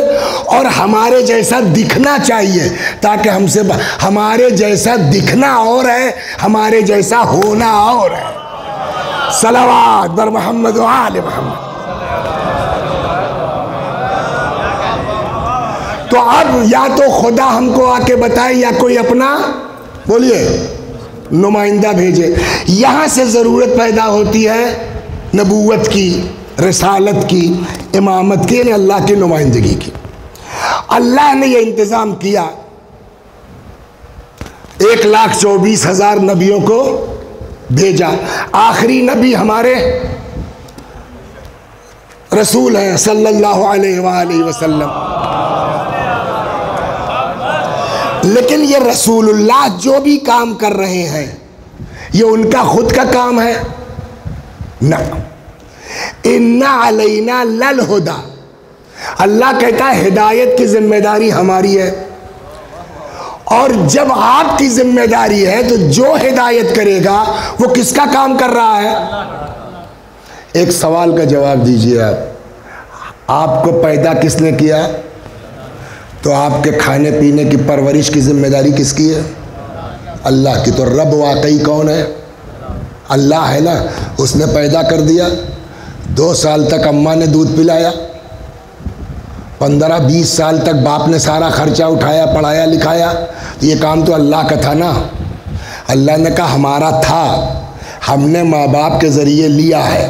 اور ہمارے جیسا دکھنا چاہیے تاکہ ہمارے جیسا دکھنا اور ہے، ہمارے جیسا ہونا اور ہے۔ صلوات بر محمد و آل محمد۔ تو اب یا تو خدا ہم کو آ کے بتائے یا کوئی اپنا بولیے نمائندہ بھیجے۔ یہاں سے ضرورت پیدا ہوتی ہے نبوت کی، رسالت کی، امامت کی، یعنی اللہ کی نمائندگی کی۔ اللہ نے یہ انتظام کیا، 1,24,000 نبیوں کو بھیجا۔ آخری نبی ہمارے رسول ہیں صلی اللہ علیہ وآلہ وسلم۔ لیکن یہ رسول اللہ جو بھی کام کر رہے ہیں یہ ان کا خود کا کام ہے؟ نہ۔ اِنَّ عَلَيْنَا لَلْهُدَى، اللہ کہتا ہے ہدایت کی ذمہ داری ہماری ہے، اور جب آپ کی ذمہ داری ہے تو جو ہدایت کرے گا وہ کس کا کام کر رہا ہے؟ ایک سوال کا جواب دیجئے آپ کو پیدا کس نے کیا؟ تو آپ کے کھانے پینے کی پرورش کی ذمہ داری کس کی ہے؟ اللہ کی۔ تو رب واقعی کون ہے؟ اللہ ہے نا، اس نے پیدا کر دیا، 2 سال تک اماں نے دودھ پلایا، 15-20 سال تک باپ نے سارا خرچہ اٹھایا، پڑھایا لکھایا، یہ کام تو اللہ کا تھا نا۔ اللہ نے کہا ہمارا تھا، ہم نے ماں باپ کے ذریعے لیا ہے۔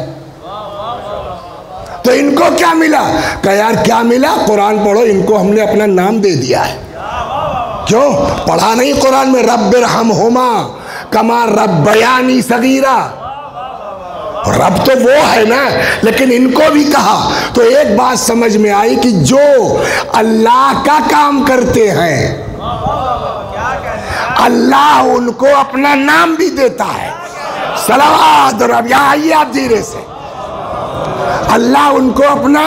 تو ان کو کیا ملا؟ کہ یار کیا ملا؟ قرآن پڑھو، ان کو ہم نے اپنا نام دے دیا ہے۔ کیوں؟ پڑھا نہیں قرآن میں رب ارحمہما کما ربیانی صغیرا؟ رب تو وہ ہے نا، لیکن ان کو بھی کہا۔ تو ایک بات سمجھ میں آئی کہ جو اللہ کا کام کرتے ہیں اللہ ان کو اپنا نام بھی دیتا ہے۔ صلوات رب، یہاں آئیے آپ دھیرے سے۔ اللہ ان کو اپنا،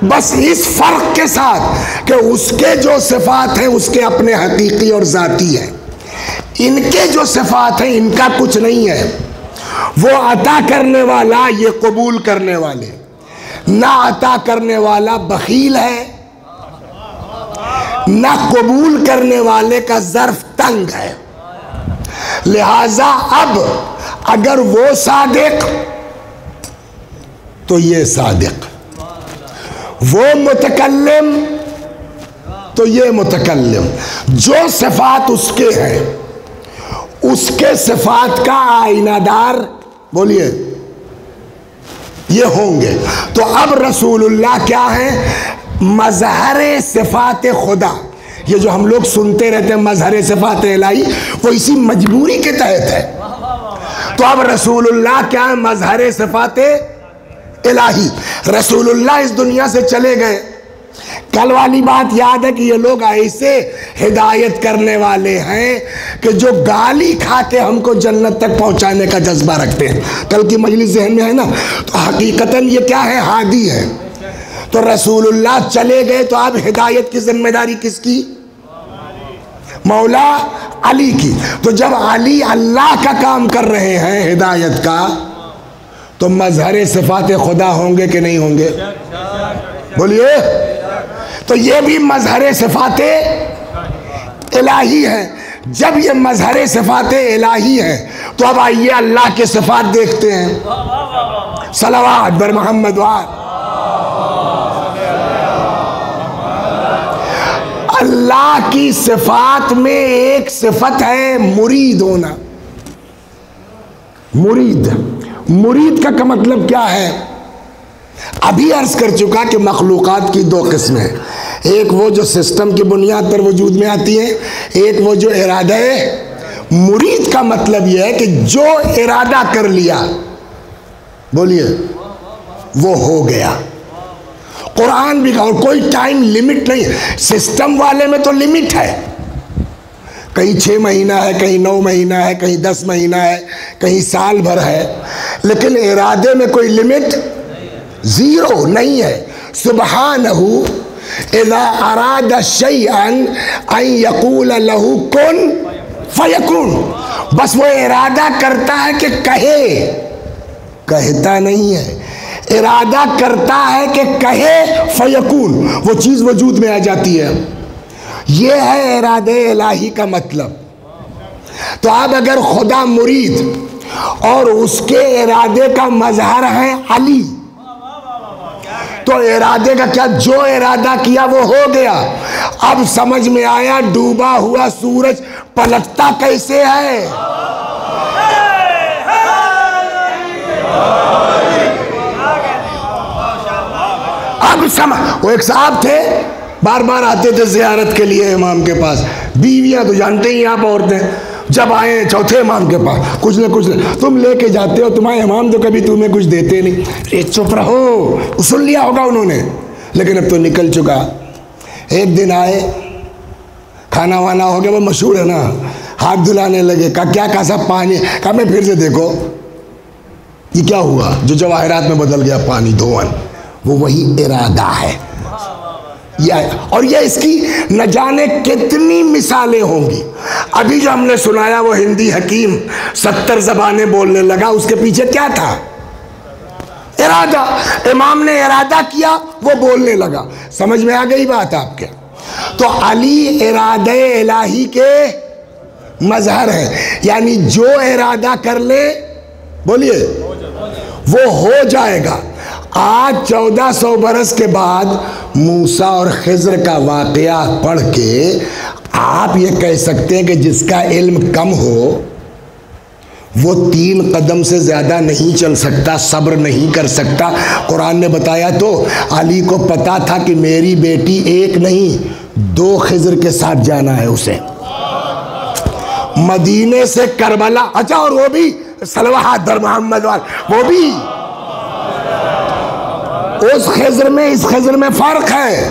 بس اس فرق کے ساتھ کہ اس کے جو صفات ہیں اس کے اپنے حقیقی اور ذاتی ہیں، ان کے جو صفات ہیں ان کا کچھ نہیں ہے۔ وہ عطا کرنے والا، یہ قبول کرنے والے۔ نہ عطا کرنے والا بخیل ہے، نہ قبول کرنے والے کا ظرف تنگ ہے۔ لہذا اب اگر وہ صادق تو یہ صادق، وہ متکلم تو یہ متکلم۔ جو صفات اس کے ہیں اس کے صفات کا آئینہ دار بولیے یہ ہوں گے۔ تو اب رسول اللہ کیا ہیں؟ مظہر صفات خدا۔ یہ جو ہم لوگ سنتے رہتے ہیں مظہر صفات الہی، وہ اسی مجبوری کے تحت ہے۔ تو اب رسول اللہ کیا ہے؟ مظہر صفات الہی۔ رسول اللہ اس دنیا سے چلے گئے، کل والی بات یاد ہے کہ یہ لوگ ایسے ہدایت کرنے والے ہیں کہ جو گالی کھا کے ہم کو جنت تک پہنچانے کا جذبہ رکھتے ہیں۔ کل کی مجلس ذہن میں ہے نا؟ تو حقیقتاً یہ کیا ہے؟ ہادی ہے۔ تو رسول اللہ چلے گئے تو اب ہدایت کی ذمہ داری کس کی؟ مولا علی کی۔ تو جب علی اللہ کا کام کر رہے ہیں ہدایت کا، تو مظہر صفات خدا ہوں گے کہ نہیں ہوں گے؟ بولیے۔ تو یہ بھی مظہر صفات الہی ہے۔ جب یہ مظہر صفات الہی ہے تو اب آئیے اللہ کے صفات دیکھتے ہیں۔ صلوات بر محمد وآل۔ اللہ کی صفات میں ایک صفت ہے مرید ہونا۔ مرید کا مطلب کیا ہے؟ ابھی عرض کر چکا کہ مخلوقات کی 2 قسمیں، ایک وہ جو سسٹم کی بنیاد پر وجود میں آتی ہے، ایک وہ جو ارادہ ہے۔ مرید کا مطلب یہ ہے کہ جو ارادہ کر لیا بولیے وہ ہو گیا۔ قرآن بھی اور کوئی ٹائم لیمٹ نہیں ہے۔ سسٹم والے میں تو لیمٹ ہے، کہیں 6 مہینہ ہے، کہیں 9 مہینہ ہے، کہیں 10 مہینہ ہے، کہیں سال بھر ہے، لیکن ارادے میں کوئی لمٹ زیرو نہیں ہے۔ سبحانہ اذا اراد شیئا ان یقول لہ کن فیکون۔ بس وہ ارادہ کرتا ہے کہ کہے، کہتا نہیں ہے۔ ارادہ کرتا ہے کہ کہے فیکون، وہ چیز وجود میں آ جاتی ہے۔ یہ ہے ارادہ الہی کا مطلب۔ تو اب اگر خدا مرید اور اس کے ارادے کا مظہر ہے علی، تو ارادے کا کیا، جو ارادہ کیا وہ ہو گیا۔ اب سمجھ میں آیا ڈوبا ہوا سورج پلٹتا کیسے ہے۔ اب وہ ایک صاحب تھے، بار بار آتے تھے زیارت کے لیے امام کے پاس، بیویاں تو جانتے ہی آپ عورتیں، جب آئے چوتھے امام کے پاس کچھ نہ کچھ تم لے کے جاتے ہو، تمہارے امام تو کبھی تمہیں کچھ دیتے نہیں۔ چپ رہو، سن لیا ہوگا انہوں نے، لیکن اب تو نکل چکا۔ ایک دن آئے، کھانا وانا ہو گیا، وہ مشہور ہے نا، ہاتھ دھلانے لگے، کہا کیا، کہا صاحب پانی، کہا میں پھر سے دیکھو یہ کیا ہوا، جو جواہرات میں بدل گیا پانی دھون، وہ وہی ارادہ ہے۔ اور یہ اس کی نہ جانے کتنی مثالیں ہوں گی۔ ابھی جو ہم نے سنایا وہ ہندی حکیم 70 زبانیں بولنے لگا، اس کے پیچھے کیا تھا؟ ارادہ۔ امام نے ارادہ کیا، وہ بولنے لگا۔ سمجھ میں آ گئی بات آپ کے؟ تو علی ارادہ الہی کے مظہر ہے، یعنی جو ارادہ کر لے، بولیے، وہ ہو جائے گا۔ آج 1400 برس کے بعد موسیٰ اور خضر کا واقعہ پڑھ کے آپ یہ کہہ سکتے ہیں کہ جس کا علم کم ہو وہ 3 قدم سے زیادہ نہیں چل سکتا، صبر نہیں کر سکتا۔ قرآن نے بتایا تو علی کو پتا تھا کہ میری بیٹی ایک نہیں 2 خضر کے ساتھ جانا ہے اسے، مدینے سے کربلا۔ اچھا، اور وہ بھی صلوات در محمد وہ بھی، اس خضر میں اس خضر میں فرق ہے۔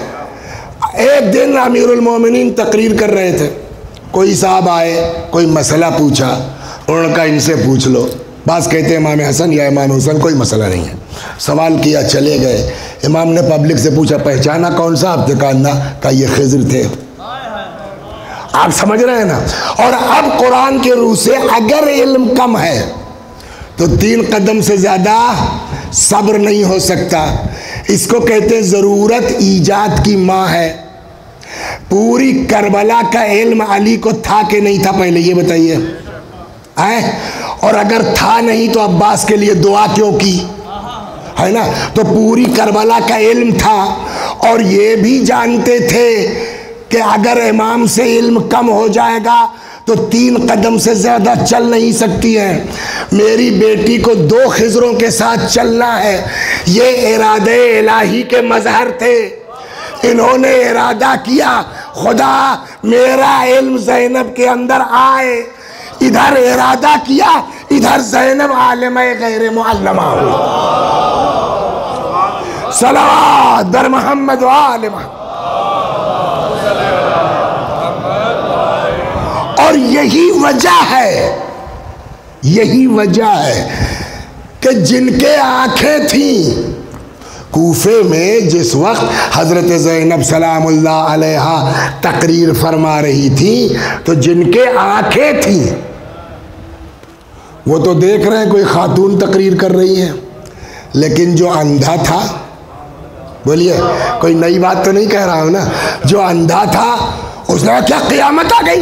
ایک دن امیر المومنین تقریر کر رہے تھے، کوئی صاحب آئے، کوئی مسئلہ پوچھا، انہوں نے کہا ان سے پوچھ لو۔ بعض کہتے ہیں امام حسن یا امام حسین، کوئی مسئلہ نہیں ہے، سوال کیا چلے گئے۔ امام نے پبلک سے پوچھا پہچانا کون سا آپ نے؟ کہا نہ، کہا یہ خضر تھے۔ آپ سمجھ رہے ہیں نا؟ اور اب قرآن کے روح سے اگر علم کم ہے تو 3 قدم سے زیادہ صبر نہیں ہو سکتا۔ اس کو کہتے ہیں ضرورت ایجاد کی ماں ہے۔ پوری کربلا کا علم علی کو تھا کہ نہیں تھا، پہلے یہ بتائیے، اور اگر تھا نہیں تو عباس کے لیے دعا کیوں کی، ہے نا؟ تو پوری کربلا کا علم تھا، اور یہ بھی جانتے تھے کہ اگر امام سے علم کم ہو جائے گا تو 3 قدم سے زیادہ چل نہیں سکتی ہے، میری بیٹی کو 2 خضروں کے ساتھ چلنا ہے۔ یہ ارادہ الہی کے مظہر تھے۔ انہوں نے ارادہ کیا خدا میرا علم زینب کے اندر آئے، ادھر ارادہ کیا، ادھر زینب عالمہ غیر معلمہ ہوئی۔ صلوات در محمد و آل محمد۔ اور یہی وجہ ہے کہ جن کے آنکھیں تھیں کوفے میں جس وقت حضرت زینب سلام اللہ علیہا تقریر فرما رہی تھی، تو جن کے آنکھیں تھیں وہ تو دیکھ رہے ہیں کوئی خاتون تقریر کر رہی ہے، لیکن جو اندھا تھا، بولیے کوئی نئی بات تو نہیں کہہ رہا ہوں نا، جو اندھا تھا اس نے کہا کیا قیامت آ گئی؟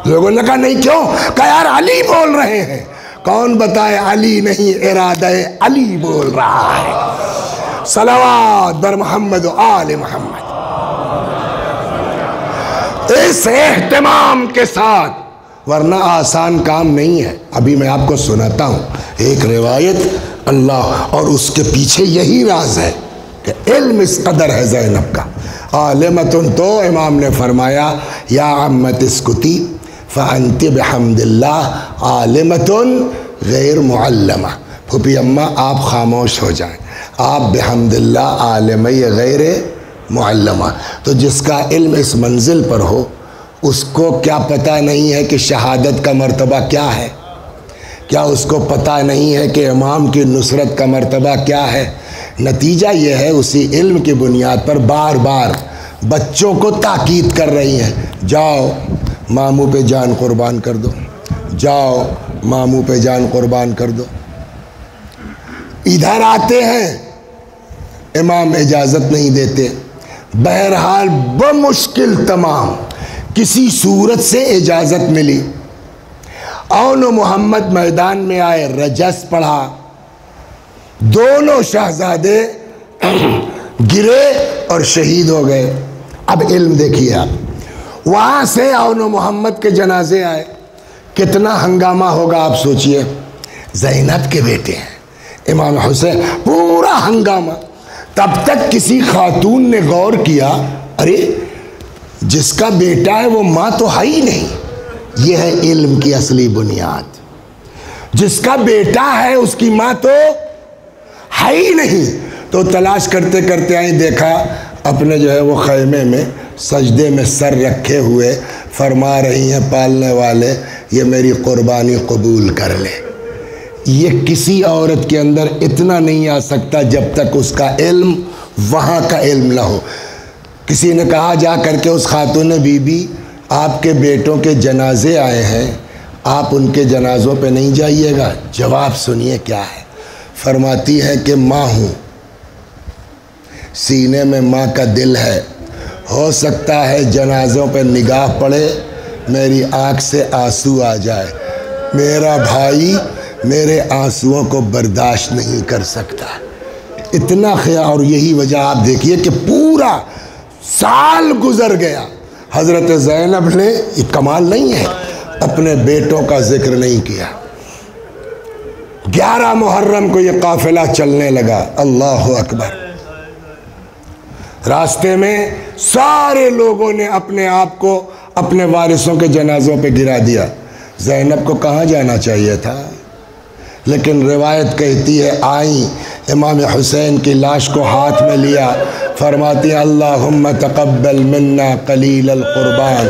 لوگوں نے کہا نہیں، کیوں؟ کہا یار علی بول رہے ہیں۔ کون بتائے علی نہیں، ارادہ علی بول رہا ہے۔ صلوات بر محمد و آل محمد۔ اس اہتمام کے ساتھ، ورنہ آسان کام نہیں ہے۔ ابھی میں آپ کو سناتا ہوں ایک روایت، اللہ، اور اس کے پیچھے یہی راز ہے کہ علم اس قدر ہے زینب کا۔ عالمتن، تو امام نے فرمایا یا عمت اسکتی فانت بحمد اللہ عالمتن غیر معلمہ۔ پھوپھی اماں آپ خاموش ہو جائیں، آپ بحمد اللہ عالمہ غیر معلمہ۔ تو جس کا علم اس منزل پر ہو اس کو کیا پتہ نہیں ہے کہ شہادت کا مرتبہ کیا ہے؟ کیا اس کو پتہ نہیں ہے کہ امام کی نصرت کا مرتبہ کیا ہے؟ نتیجہ یہ ہے اسی علم کی بنیاد پر بار بار بچوں کو تاکید کر رہی ہیں، جاؤ ماموں پہ جان قربان کر دو، جاؤ ماموں پہ جان قربان کر دو۔ ادھر آتے ہیں امام اجازت نہیں دیتے. بہرحال بمشکل تمام کسی صورت سے اجازت ملی. اون و محمد میدان میں آئے, رجس پڑھا, دونوں شہزادے گرے اور شہید ہو گئے. اب علم دیکھیے آپ, وہاں سے اون و محمد کے جنازے آئے, کتنا ہنگامہ ہوگا آپ سوچئے. زینب کے بیٹے ہیں امام حسین, پورا ہنگامہ. تب تک کسی خاتون نے غور کیا, ارے جس کا بیٹا ہے وہ ماں تو ہے ہی نہیں. یہ ہے علم کی اصلی بنیاد. جس کا بیٹا ہے اس کی ماں تو ہے ہی نہیں. تو تلاش کرتے کرتے آئیں, دیکھا اپنے جو ہے وہ خیمے میں سجدے میں سر رکھے ہوئے فرما رہی ہیں, پالنے والے یہ میری قربانی قبول کر لے. یہ کسی عورت کے اندر اتنا نہیں آ سکتا جب تک اس کا علم وہاں کا علم نہ ہو. کسی نے کہا جا کر کے اس خاتون بی بی, آپ کے بیٹوں کے جنازے آئے ہیں, آپ ان کے جنازوں پہ نہیں جائیے گا. جواب سنیے کیا ہے. فرماتی ہے کہ ماں ہوں, سینے میں ماں کا دل ہے, ہو سکتا ہے جنازوں پہ نگاہ پڑے میری آنکھ سے آنسو آ جائے. میرا بھائی میرے آنسوؤں کو برداشت نہیں کر سکتا. اتنا خیال. اور یہی وجہ آپ دیکھیے کہ پورا سال گزر گیا, حضرت زینب نے, یہ کمال نہیں ہے, اپنے بیٹوں کا ذکر نہیں کیا. 11 محرم کو یہ قافلہ چلنے لگا. اللہ اکبر. راستے میں سارے لوگوں نے اپنے آپ کو اپنے وارثوں کے جنازوں پہ گرا دیا. زینب کو کہاں جانا چاہیے تھا, لیکن روایت کہتی ہے آئیں, امام حسین کی لاش کو ہاتھ میں لیا, فرماتی اللہم تقبل منا قلیل القربان,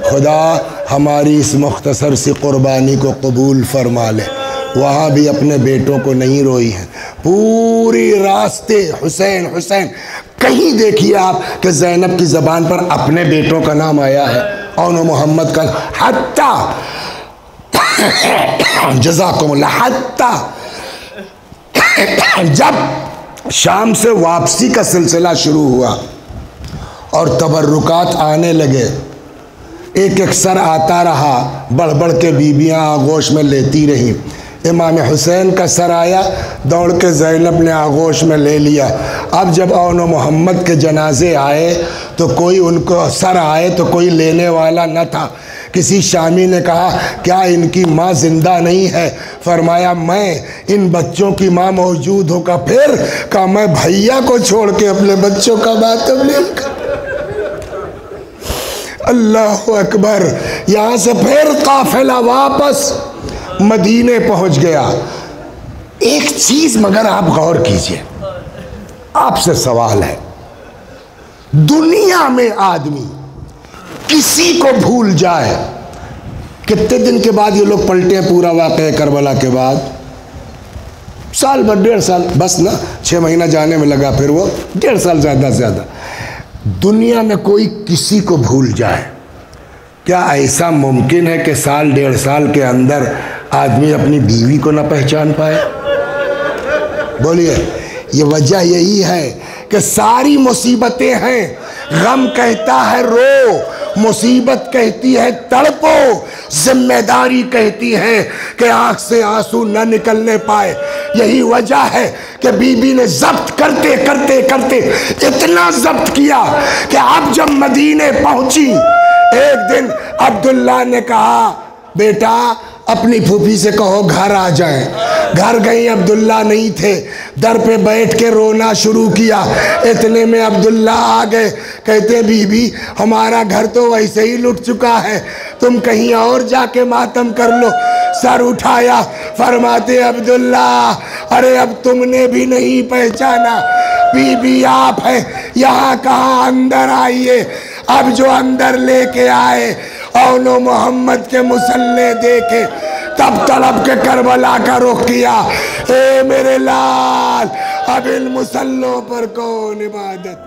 خدا ہماری اس مختصر سی قربانی کو قبول فرما لے. وہاں بھی اپنے بیٹوں کو نہیں روئی ہیں. پوری راستے حسین حسین. کہیں دیکھیے آپ کہ زینب کی زبان پر اپنے بیٹوں کا نام آیا ہے, اون و محمد کا, حتیٰ جزاکم اللہ, حتیٰ جب شام سے واپسی کا سلسلہ شروع ہوا اور تبرکات آنے لگے, ایک ایک سر آتا رہا, بڑھ بڑھ کے بیویاں آغوش میں لیتی رہیں. امام حسین کا سر آیا, دوڑ کے زینب نے آغوش میں لے لیا. اب جب اون و محمد کے جنازے آئے تو کوئی ان کو سر آئے تو کوئی لینے والا نہ تھا. کسی شامی نے کہا کیا ان کی ماں زندہ نہیں ہے؟ فرمایا میں ان بچوں کی ماں موجود ہو کا. پھر کہا میں بھیا کو چھوڑ کے اپنے بچوں کا ماتم نہیں کر. اللہ اکبر. یہاں سے پھر قافلہ واپس مدینے پہنچ گیا. ایک چیز مگر آپ غور کیجئے, آپ سے سوال ہے, دنیا میں آدمی کسی کو بھول جائے, کتنے دن کے بعد یہ لوگ پلٹے ہیں پورا واقعہ کربلا کے بعد, سال بھر 1.5 سال بس نا, 6 مہینہ جانے میں لگا, پھر وہ 1.5 سال زیادہ سے زیادہ. دنیا میں کوئی کسی کو بھول جائے, کیا ایسا ممکن ہے کہ سال 1.5 سال کے اندر آدمی اپنی بیوی کو نہ پہچان پائے؟ بولیے. یہ وجہ یہی ہے کہ ساری مصیبتیں ہیں. غم کہتا ہے رو, مصیبت کہتی ہے تڑپو, ذمہ داری کہتی ہے کہ آنکھ سے آنسو نہ نکلنے پائے. یہی وجہ ہے کہ بی بی نے ضبط کرتے کرتے کرتے اتنا ضبط کیا کہ اب جب مدینے پہنچی, ایک دن عبداللہ نے کہا بیٹا اپنی پھوپھی سے کہو گھر آ جائیں. گھر گئی, عبداللہ نہیں تھے, در پہ بیٹھ کے رونا شروع کیا. اتنے میں عبداللہ آ گئے, کہتے بی بی ہمارا گھر تو ویسے ہی لٹ چکا ہے, تم کہیں اور جا کے ماتم کر لو. سر اٹھایا, فرماتے عبداللہ ارے اب تم نے بھی نہیں پہچانا, بی بی آپ ہیں, یہاں کہاں, اندر آئیے. اب جو اندر لے کے آئے اون و محمد کے مسلح دیکھے, تب طلب کے کربلا کا رخ کیا. اے میرے لال, اب ان مسلحوں پر کون عبادت.